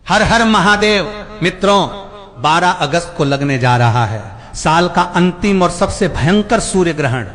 हर हर महादेव। मित्रों, 12 अगस्त को लगने जा रहा है साल का अंतिम और सबसे भयंकर सूर्य ग्रहण।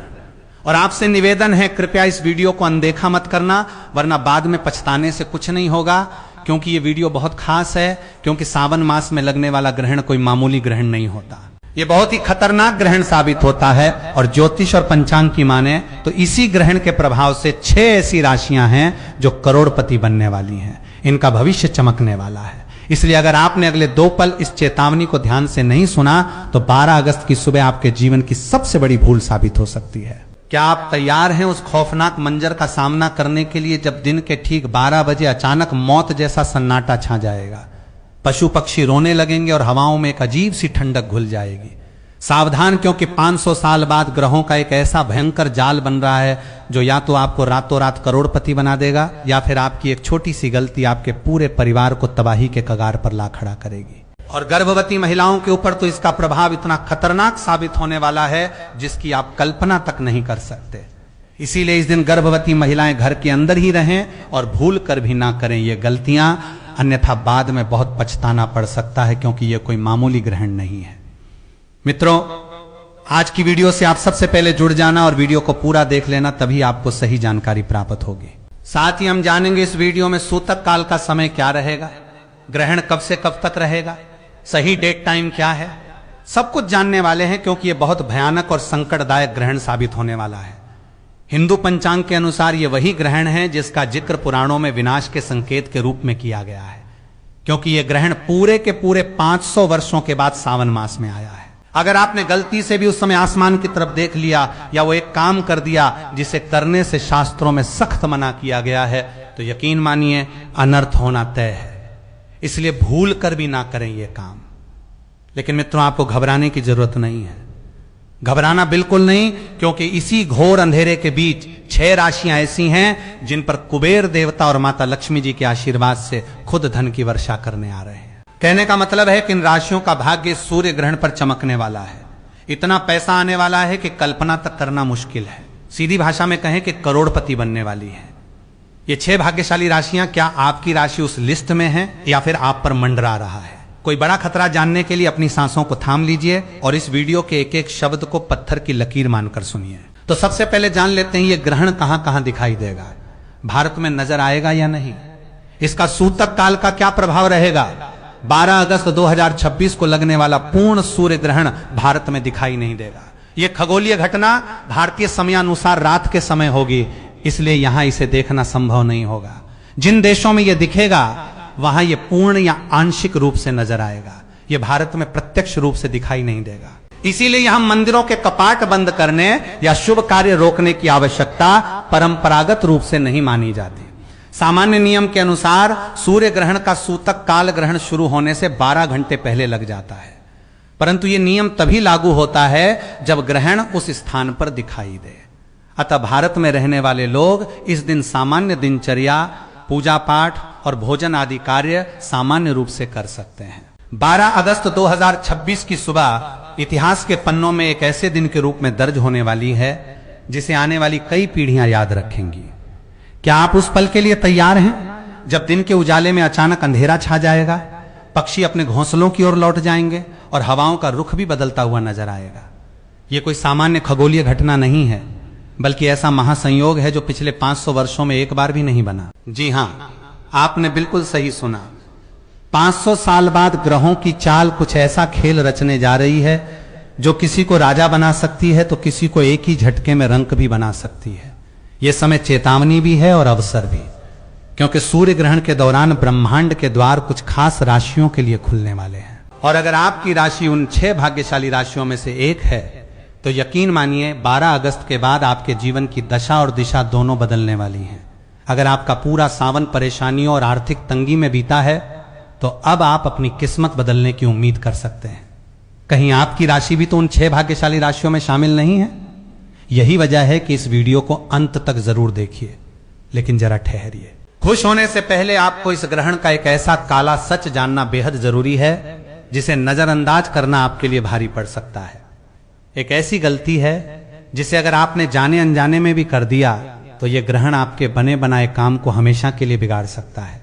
और आपसे निवेदन है, कृपया इस वीडियो को अनदेखा मत करना, वरना बाद में पछताने से कुछ नहीं होगा। क्योंकि ये वीडियो बहुत खास है, क्योंकि सावन मास में लगने वाला ग्रहण कोई मामूली ग्रहण नहीं होता। ये बहुत ही खतरनाक ग्रहण साबित होता है। और ज्योतिष और पंचांग की माने तो इसी ग्रहण के प्रभाव से 6 ऐसी राशियां हैं जो करोड़पति बनने वाली हैं। इनका भविष्य चमकने वाला है। इसलिए अगर आपने अगले 2 पल इस चेतावनी को ध्यान से नहीं सुना तो 12 अगस्त की सुबह आपके जीवन की सबसे बड़ी भूल साबित हो सकती है। क्या आप तैयार हैं उस खौफनाक मंजर का सामना करने के लिए जब दिन के ठीक 12 बजे अचानक मौत जैसा सन्नाटा छा जाएगा, पशु पक्षी रोने लगेंगे और हवाओं में एक अजीब सी ठंडक घुल जाएगी। सावधान, क्योंकि 500 साल बाद ग्रहों का एक ऐसा भयंकर जाल बन रहा है जो या तो आपको रातों रात करोड़पति बना देगा या फिर आपकी एक छोटी सी गलती आपके पूरे परिवार को तबाही के कगार पर ला खड़ा करेगी। और गर्भवती महिलाओं के ऊपर तो इसका प्रभाव इतना खतरनाक साबित होने वाला है जिसकी आप कल्पना तक नहीं कर सकते। इसीलिए इस दिन गर्भवती महिलाएं घर के अंदर ही रहें और भूल कर भी ना करें ये गलतियां, अन्यथा बाद में बहुत पछताना पड़ सकता है, क्योंकि यह कोई मामूली ग्रहण नहीं है। मित्रों, आज की वीडियो से आप सबसे पहले जुड़ जाना और वीडियो को पूरा देख लेना, तभी आपको सही जानकारी प्राप्त होगी। साथ ही हम जानेंगे इस वीडियो में सूतक काल का समय क्या रहेगा, ग्रहण कब से कब तक रहेगा, सही डेट टाइम क्या है, सब कुछ जानने वाले हैं, क्योंकि यह बहुत भयानक और संकटदायक ग्रहण साबित होने वाला है। हिंदू पंचांग के अनुसार यह वही ग्रहण है जिसका जिक्र पुराणों में विनाश के संकेत के रूप में किया गया है, क्योंकि यह ग्रहण पूरे के पूरे 500 वर्षों के बाद सावन मास में आया है। अगर आपने गलती से भी उस समय आसमान की तरफ देख लिया या वो एक काम कर दिया जिसे करने से शास्त्रों में सख्त मना किया गया है, तो यकीन मानिए अनर्थ होना तय है। इसलिए भूल कर भी ना करें ये काम। लेकिन मित्रों, आपको घबराने की जरूरत नहीं है, घबराना बिल्कुल नहीं, क्योंकि इसी घोर अंधेरे के बीच 6 राशियां ऐसी हैं जिन पर कुबेर देवता और माता लक्ष्मी जी के आशीर्वाद से खुद धन की वर्षा करने आ रहे हैं। कहने का मतलब है कि इन राशियों का भाग्य सूर्य ग्रहण पर चमकने वाला है। इतना पैसा आने वाला है कि कल्पना तक करना मुश्किल है। सीधी भाषा में कहें कि करोड़पति बनने वाली है। ये 6 भाग्यशाली राशियां, क्या आपकी राशि उस लिस्ट में है या फिर आप पर मंडरा रहा है? कोई बड़ा खतरा जानने के लिए अपनी सांसों को थाम लीजिए और इस वीडियो के एक एक शब्द को पत्थर की लकीर मानकर सुनिए। तो सबसे पहले जान लेते हैं ये ग्रहण कहां कहां दिखाई देगा, भारत में नजर आएगा या नहीं, इसका सूतक काल का क्या प्रभाव रहेगा। 12 अगस्त 2026 को लगने वाला पूर्ण सूर्य ग्रहण भारत में दिखाई नहीं देगा। यह खगोलीय घटना भारतीय समयानुसार रात के समय होगी, इसलिए यहां इसे देखना संभव नहीं होगा। जिन देशों में यह दिखेगा वहां यह पूर्ण या आंशिक रूप से नजर आएगा। यह भारत में प्रत्यक्ष रूप से दिखाई नहीं देगा। इसीलिए यहां मंदिरों के कपाट बंद करने या शुभ कार्य रोकने की आवश्यकता परंपरागत रूप से नहीं मानी जाती। सामान्य नियम के अनुसार सूर्य ग्रहण का सूतक काल ग्रहण शुरू होने से 12 घंटे पहले लग जाता है, परंतु यह नियम तभी लागू होता है जब ग्रहण उस स्थान पर दिखाई दे। अतः भारत में रहने वाले लोग इस दिन सामान्य दिनचर्या, पूजा पाठ और भोजन आदि कार्य सामान्य रूप से कर सकते हैं। 12 अगस्त 2026 की सुबह इतिहास के पन्नों में एक ऐसे दिन के रूप में दर्ज होने वाली है जिसे आने वाली कई पीढ़ियां याद रखेंगी। क्या आप उस पल के लिए तैयार हैं जब दिन के उजाले में अचानक अंधेरा छा जाएगा, पक्षी अपने घोंसलों की ओर लौट जाएंगे और हवाओं का रुख भी बदलता हुआ नजर आएगा। यह कोई सामान्य खगोलीय घटना नहीं है, बल्कि ऐसा महासंयोग है जो पिछले 500 वर्षों में एक बार भी नहीं बना। जी हां, आपने बिल्कुल सही सुना। 500 साल बाद ग्रहों की चाल कुछ ऐसा खेल रचने जा रही है जो किसी को राजा बना सकती है तो किसी को एक ही झटके में रंक भी बना सकती है। यह समय चेतावनी भी है और अवसर भी, क्योंकि सूर्य ग्रहण के दौरान ब्रह्मांड के द्वार कुछ खास राशियों के लिए खुलने वाले हैं। और अगर आपकी राशि उन 6 भाग्यशाली राशियों में से एक है तो यकीन मानिए 12 अगस्त के बाद आपके जीवन की दशा और दिशा दोनों बदलने वाली हैं। अगर आपका पूरा सावन परेशानियों और आर्थिक तंगी में बीता है तो अब आप अपनी किस्मत बदलने की उम्मीद कर सकते हैं। कहीं आपकी राशि भी तो उन 6 भाग्यशाली राशियों में शामिल नहीं है? यही वजह है कि इस वीडियो को अंत तक जरूर देखिए, लेकिन जरा ठहरिए। खुश होने से पहले आपको इस ग्रहण का एक ऐसा काला सच जानना बेहद जरूरी है जिसे नजरअंदाज करना आपके लिए भारी पड़ सकता है। एक ऐसी गलती है जिसे अगर आपने जाने अनजाने में भी कर दिया तो यह ग्रहण आपके बने बनाए काम को हमेशा के लिए बिगाड़ सकता है।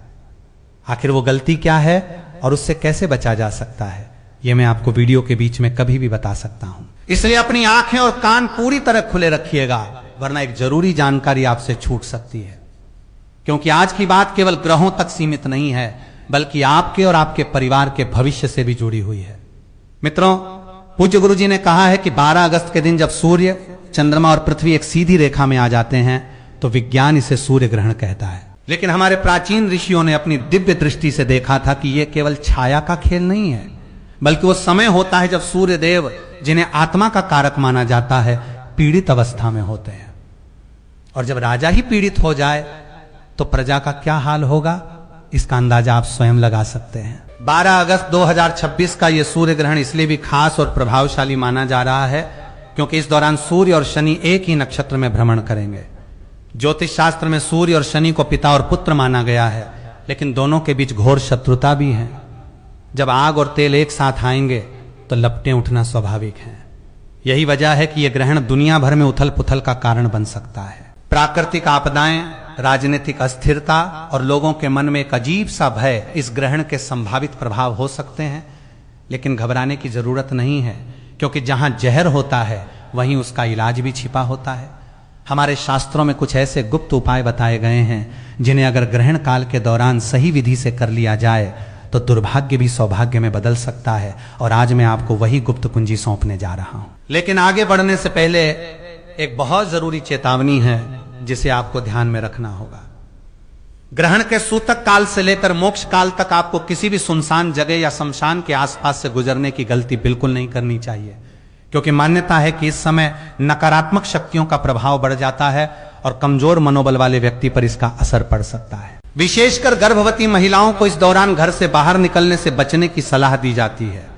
आखिर वो गलती क्या है, और उससे कैसे बचा जा सकता है, यह मैं आपको वीडियो के बीच में कभी भी बता सकता हूं। इसलिए अपनी आंखें और कान पूरी तरह खुले रखिएगा, वरना एक जरूरी जानकारी आपसे छूट सकती है। क्योंकि आज की बात केवल ग्रहों तक सीमित नहीं है, बल्कि आपके और आपके परिवार के भविष्य से भी जुड़ी हुई है। मित्रों, पूज्य गुरु जी ने कहा है कि 12 अगस्त के दिन जब सूर्य, चंद्रमा और पृथ्वी एक सीधी रेखा में आ जाते हैं तो विज्ञान इसे सूर्य ग्रहण कहता है। लेकिन हमारे प्राचीन ऋषियों ने अपनी दिव्य दृष्टि से देखा था कि यह केवल छाया का खेल नहीं है, बल्कि वो समय होता है जब सूर्य देव, जिन्हें आत्मा का कारक माना जाता है, पीड़ित अवस्था में होते हैं। और जब राजा ही पीड़ित हो जाए तो प्रजा का क्या हाल होगा, इसका अंदाजा आप स्वयं लगा सकते हैं। 12 अगस्त 2026 का यह सूर्य ग्रहण इसलिए भी खास और प्रभावशाली माना जा रहा है क्योंकि इस दौरान सूर्य और शनि एक ही नक्षत्र में भ्रमण करेंगे। ज्योतिष शास्त्र में सूर्य और शनि को पिता और पुत्र माना गया है, लेकिन दोनों के बीच घोर शत्रुता भी है। जब आग और तेल एक साथ आएंगे तो लपटें उठना स्वाभाविक है। यही वजह है कि यह ग्रहण दुनिया भर में उथल पुथल का कारण बन सकता है। प्राकृतिक आपदाएं, राजनीतिक अस्थिरता और लोगों के मन में एक अजीब सा भय इस ग्रहण के संभावित प्रभाव हो सकते हैं। लेकिन घबराने की जरूरत नहीं है, क्योंकि जहां जहर होता है वहीं उसका इलाज भी छिपा होता है। हमारे शास्त्रों में कुछ ऐसे गुप्त उपाय बताए गए हैं जिन्हें अगर ग्रहण काल के दौरान सही विधि से कर लिया जाए तो दुर्भाग्य भी सौभाग्य में बदल सकता है। और आज मैं आपको वही गुप्त कुंजी सौंपने जा रहा हूं। लेकिन आगे बढ़ने से पहले एक बहुत जरूरी चेतावनी है जिसे आपको ध्यान में रखना होगा। ग्रहण के सूतक काल से लेकर मोक्ष काल तक आपको किसी भी सुनसान जगह या शमशान के आसपास से गुजरने की गलती बिल्कुल नहीं करनी चाहिए, क्योंकि मान्यता है कि इस समय नकारात्मक शक्तियों का प्रभाव बढ़ जाता है और कमजोर मनोबल वाले व्यक्ति पर इसका असर पड़ सकता है। विशेषकर गर्भवती महिलाओं को इस दौरान घर से बाहर निकलने से बचने की सलाह दी जाती है।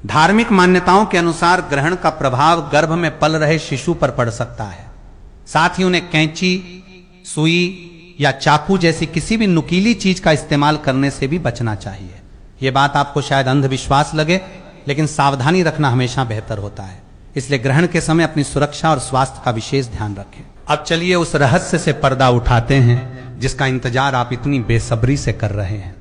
धार्मिक मान्यताओं के अनुसार ग्रहण का प्रभाव गर्भ में पल रहे शिशु पर पड़ सकता है। साथ ही उन्हें कैंची, सुई या चाकू जैसी किसी भी नुकीली चीज का इस्तेमाल करने से भी बचना चाहिए। यह बात आपको शायद अंधविश्वास लगे, लेकिन सावधानी रखना हमेशा बेहतर होता है। इसलिए ग्रहण के समय अपनी सुरक्षा और स्वास्थ्य का विशेष ध्यान रखें। अब चलिए उस रहस्य से पर्दा उठाते हैं जिसका इंतजार आप इतनी बेसब्री से कर रहे हैं।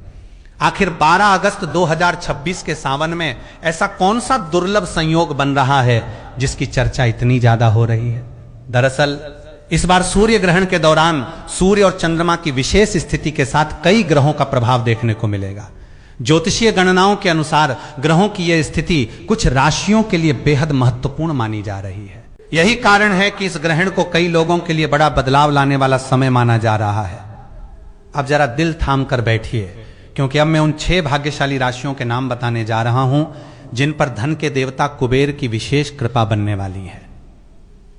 आखिर 12 अगस्त 2026 के सावन में ऐसा कौन सा दुर्लभ संयोग बन रहा है जिसकी चर्चा इतनी ज्यादा हो रही है? दरअसल इस बार सूर्य ग्रहण के दौरान सूर्य और चंद्रमा की विशेष स्थिति के साथ कई ग्रहों का प्रभाव देखने को मिलेगा। ज्योतिषीय गणनाओं के अनुसार ग्रहों की यह स्थिति कुछ राशियों के लिए बेहद महत्वपूर्ण मानी जा रही है। यही कारण है कि इस ग्रहण को कई लोगों के लिए बड़ा बदलाव लाने वाला समय माना जा रहा है। अब जरा दिल थाम कर बैठिए, क्योंकि अब मैं उन 6 भाग्यशाली राशियों के नाम बताने जा रहा हूं जिन पर धन के देवता कुबेर की विशेष कृपा बनने वाली है।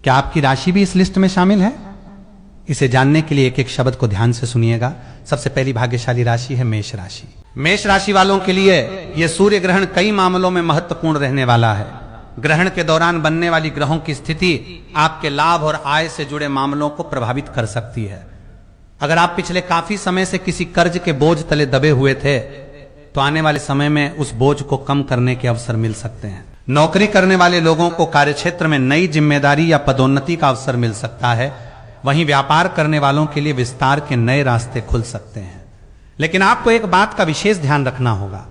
क्या आपकी राशि भी इस लिस्ट में शामिल है? इसे जानने के लिए एक एक शब्द को ध्यान से सुनिएगा। सबसे पहली भाग्यशाली राशि है मेष राशि। मेष राशि वालों के लिए यह सूर्य ग्रहण कई मामलों में महत्वपूर्ण रहने वाला है। ग्रहण के दौरान बनने वाली ग्रहों की स्थिति आपके लाभ और आय से जुड़े मामलों को प्रभावित कर सकती है। अगर आप पिछले काफी समय से किसी कर्ज के बोझ तले दबे हुए थे तो आने वाले समय में उस बोझ को कम करने के अवसर मिल सकते हैं। नौकरी करने वाले लोगों को कार्यक्षेत्र में नई जिम्मेदारी या पदोन्नति का अवसर मिल सकता है। वहीं व्यापार करने वालों के लिए विस्तार के नए रास्ते खुल सकते हैं। लेकिन आपको एक बात का विशेष ध्यान रखना होगा।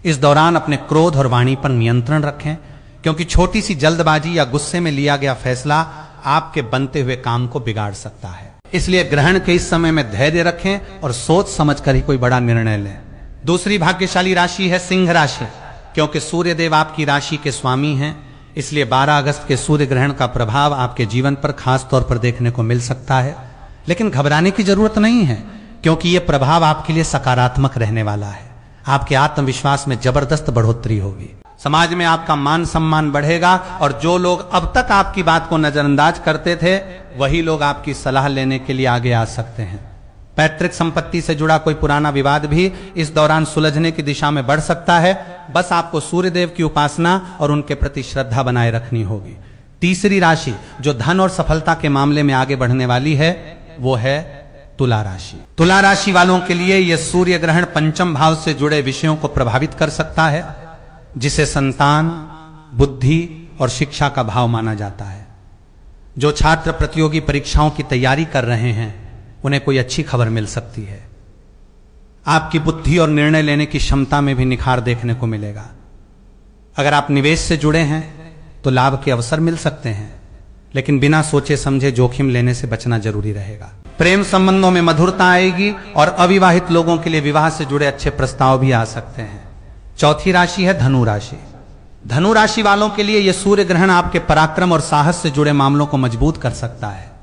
इस दौरान अपने क्रोध और वाणी पर नियंत्रण रखें, क्योंकि छोटी सी जल्दबाजी या गुस्से में लिया गया फैसला आपके बनते हुए काम को बिगाड़ सकता है। इसलिए ग्रहण के इस समय में धैर्य रखें और सोच समझकर ही कोई बड़ा निर्णय लें। दूसरी भाग्यशाली राशि है सिंह राशि। क्योंकि सूर्यदेव आपकी राशि के स्वामी हैं, इसलिए 12 अगस्त के सूर्य ग्रहण का प्रभाव आपके जीवन पर खास तौर पर देखने को मिल सकता है। लेकिन घबराने की जरूरत नहीं है, क्योंकि यह प्रभाव आपके लिए सकारात्मक रहने वाला है। आपके आत्मविश्वास में जबरदस्त बढ़ोतरी होगी। समाज में आपका मान सम्मान बढ़ेगा और जो लोग अब तक आपकी बात को नजरअंदाज करते थे वही लोग आपकी सलाह लेने के लिए आगे आ सकते हैं। पैतृक संपत्ति से जुड़ा कोई पुराना विवाद भी इस दौरान सुलझने की दिशा में बढ़ सकता है। बस आपको सूर्यदेव की उपासना और उनके प्रति श्रद्धा बनाए रखनी होगी। तीसरी राशि जो धन और सफलता के मामले में आगे बढ़ने वाली है वो है तुला राशि। तुला राशि वालों के लिए यह सूर्य ग्रहण पंचम भाव से जुड़े विषयों को प्रभावित कर सकता है, जिसे संतान, बुद्धि और शिक्षा का भाव माना जाता है। जो छात्र प्रतियोगी परीक्षाओं की तैयारी कर रहे हैं उन्हें कोई अच्छी खबर मिल सकती है। आपकी बुद्धि और निर्णय लेने की क्षमता में भी निखार देखने को मिलेगा। अगर आप निवेश से जुड़े हैं तो लाभ के अवसर मिल सकते हैं, लेकिन बिना सोचे समझे जोखिम लेने से बचना जरूरी रहेगा। प्रेम संबंधों में मधुरता आएगी और अविवाहित लोगों के लिए विवाह से जुड़े अच्छे प्रस्ताव भी आ सकते हैं। चौथी राशि है धनु राशि। धनु राशि वालों के लिए यह सूर्य ग्रहण आपके पराक्रम और साहस से जुड़े मामलों को मजबूत कर सकता है।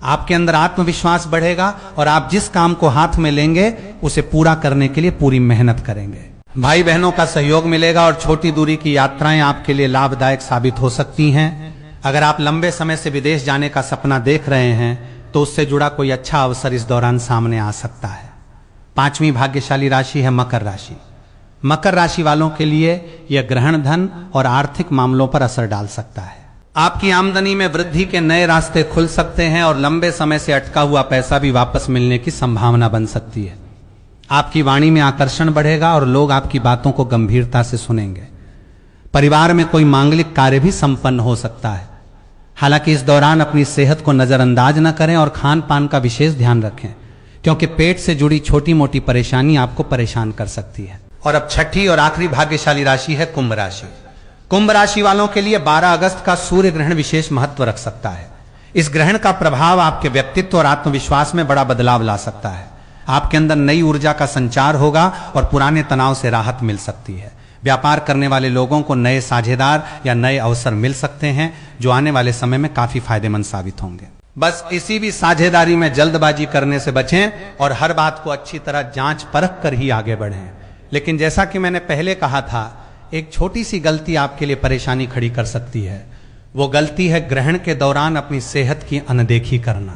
आपके अंदर आत्मविश्वास बढ़ेगा और आप जिस काम को हाथ में लेंगे उसे पूरा करने के लिए पूरी मेहनत करेंगे। भाई बहनों का सहयोग मिलेगा और छोटी दूरी की यात्राएं आपके लिए लाभदायक साबित हो सकती हैं। अगर आप लंबे समय से विदेश जाने का सपना देख रहे हैं तो उससे जुड़ा कोई अच्छा अवसर इस दौरान सामने आ सकता है। पांचवी भाग्यशाली राशि है मकर राशि। मकर राशि वालों के लिए यह ग्रहण धन और आर्थिक मामलों पर असर डाल सकता है। आपकी आमदनी में वृद्धि के नए रास्ते खुल सकते हैं और लंबे समय से अटका हुआ पैसा भी वापस मिलने की संभावना बन सकती है। आपकी वाणी में आकर्षण बढ़ेगा और लोग आपकी बातों को गंभीरता से सुनेंगे। परिवार में कोई मांगलिक कार्य भी संपन्न हो सकता है। हालांकि इस दौरान अपनी सेहत को नजरअंदाज न करें और खान पान का विशेष ध्यान रखें, क्योंकि पेट से जुड़ी छोटी मोटी परेशानी आपको परेशान कर सकती है। और अब छठी और आखिरी भाग्यशाली राशि है कुंभ राशि। कुंभ राशि वालों के लिए 12 अगस्त का सूर्य ग्रहण विशेष महत्व रख सकता है। इस ग्रहण का प्रभाव आपके व्यक्तित्व और आत्मविश्वास में बड़ा बदलाव ला सकता है। आपके अंदर नई ऊर्जा का संचार होगा और पुराने तनाव से राहत मिल सकती है। व्यापार करने वाले लोगों को नए साझेदार या नए अवसर मिल सकते हैं जो आने वाले समय में काफी फायदेमंद साबित होंगे। बस इसी भी साझेदारी में जल्दबाजी करने से बचें और हर बात को अच्छी तरह जांच परख कर ही आगे बढ़ें। लेकिन जैसा कि मैंने पहले कहा था, एक छोटी सी गलती आपके लिए परेशानी खड़ी कर सकती है। वो गलती है ग्रहण के दौरान अपनी सेहत की अनदेखी करना।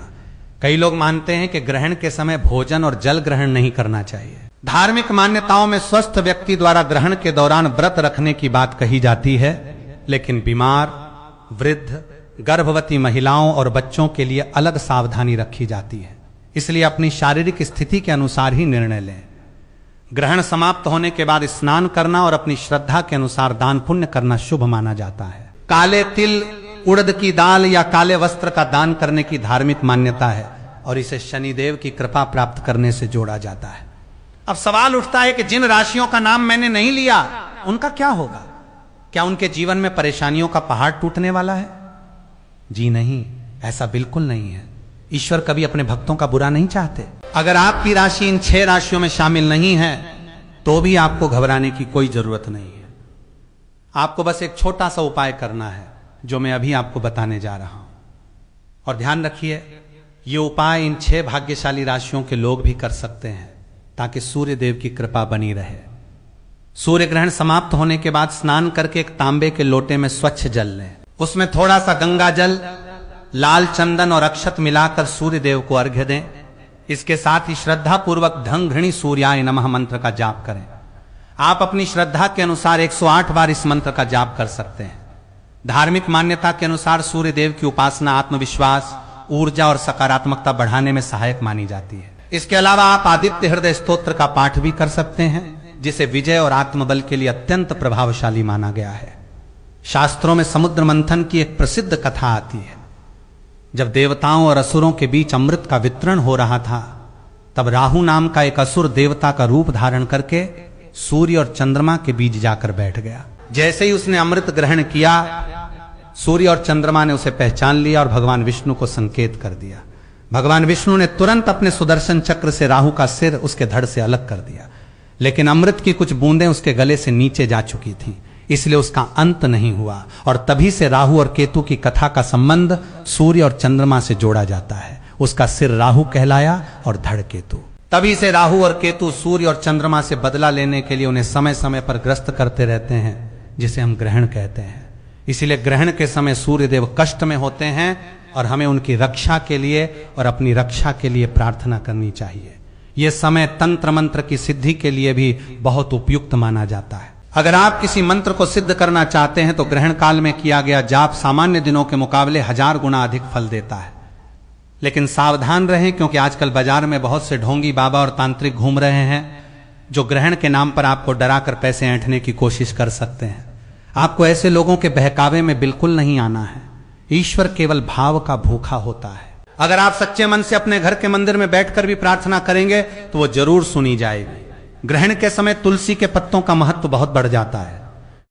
कई लोग मानते हैं कि ग्रहण के समय भोजन और जल ग्रहण नहीं करना चाहिए। धार्मिक मान्यताओं में स्वस्थ व्यक्ति द्वारा ग्रहण के दौरान व्रत रखने की बात कही जाती है, लेकिन बीमार, वृद्ध, गर्भवती महिलाओं और बच्चों के लिए अलग सावधानी रखी जाती है। इसलिए अपनी शारीरिक स्थिति के अनुसार ही निर्णय लें। ग्रहण समाप्त होने के बाद स्नान करना और अपनी श्रद्धा के अनुसार दान पुण्य करना शुभ माना जाता है। काले तिल, उड़द की दाल या काले वस्त्र का दान करने की धार्मिक मान्यता है और इसे शनिदेव की कृपा प्राप्त करने से जोड़ा जाता है। अब सवाल उठता है कि जिन राशियों का नाम मैंने नहीं लिया उनका क्या होगा? क्या उनके जीवन में परेशानियों का पहाड़ टूटने वाला है? जी नहीं, ऐसा बिल्कुल नहीं है। ईश्वर कभी अपने भक्तों का बुरा नहीं चाहते। अगर आपकी राशि इन 6 राशियों में शामिल नहीं है तो भी आपको घबराने की कोई जरूरत नहीं है। आपको बस एक छोटा सा उपाय करना है जो मैं अभी आपको बताने जा रहा हूं। और ध्यान रखिए, ये उपाय इन 6 भाग्यशाली राशियों के लोग भी कर सकते हैं ताकि सूर्य देव की कृपा बनी रहे। सूर्य ग्रहण समाप्त होने के बाद स्नान करके एक तांबे के लोटे में स्वच्छ जल लें। उसमें थोड़ा सा गंगा जल, लाल चंदन और अक्षत मिलाकर सूर्य देव को अर्घ्य दें। इसके साथ ही श्रद्धा पूर्वक धं घृणी सूर्याय नमः मंत्र का जाप करें। आप अपनी श्रद्धा के अनुसार 108 बार इस मंत्र का जाप कर सकते हैं। धार्मिक मान्यता के अनुसार सूर्य देव की उपासना आत्मविश्वास, ऊर्जा और सकारात्मकता बढ़ाने में सहायक मानी जाती है। इसके अलावा आप आदित्य हृदय स्तोत्र का पाठ भी कर सकते हैं, जिसे विजय और आत्मबल के लिए अत्यंत प्रभावशाली माना गया है। शास्त्रों में समुद्र मंथन की एक प्रसिद्ध कथा आती है। जब देवताओं और असुरों के बीच अमृत का वितरण हो रहा था, तब राहु नाम का एक असुर देवता का रूप धारण करके सूर्य और चंद्रमा के बीच जाकर बैठ गया। जैसे ही उसने अमृत ग्रहण किया, सूर्य और चंद्रमा ने उसे पहचान लिया और भगवान विष्णु को संकेत कर दिया। भगवान विष्णु ने तुरंत अपने सुदर्शन चक्र से राहु का सिर उसके धड़ से अलग कर दिया, लेकिन अमृत की कुछ बूंदें उसके गले से नीचे जा चुकी थीं, इसलिए उसका अंत नहीं हुआ। और तभी से राहु और केतु की कथा का संबंध सूर्य और चंद्रमा से जोड़ा जाता है। उसका सिर राहु कहलाया और धड़ केतु। तभी से राहु और केतु सूर्य और चंद्रमा से बदला लेने के लिए उन्हें समय समय पर ग्रस्त करते रहते हैं, जिसे हम ग्रहण कहते हैं। इसीलिए ग्रहण के समय सूर्य देव कष्ट में होते हैं और हमें उनकी रक्षा के लिए और अपनी रक्षा के लिए प्रार्थना करनी चाहिए। यह समय तंत्र मंत्र की सिद्धि के लिए भी बहुत उपयुक्त माना जाता है। अगर आप किसी मंत्र को सिद्ध करना चाहते हैं तो ग्रहण काल में किया गया जाप सामान्य दिनों के मुकाबले 1000 गुना अधिक फल देता है। लेकिन सावधान रहें, क्योंकि आजकल बाजार में बहुत से ढोंगी बाबा और तांत्रिक घूम रहे हैं जो ग्रहण के नाम पर आपको डराकर पैसे ऐंठने की कोशिश कर सकते हैं। आपको ऐसे लोगों के बहकावे में बिल्कुल नहीं आना है। ईश्वर केवल भाव का भूखा होता है। अगर आप सच्चे मन से अपने घर के मंदिर में बैठकर भी प्रार्थना करेंगे तो वो जरूर सुनी जाएगी। ग्रहण के समय तुलसी के पत्तों का महत्व बहुत बढ़ जाता है।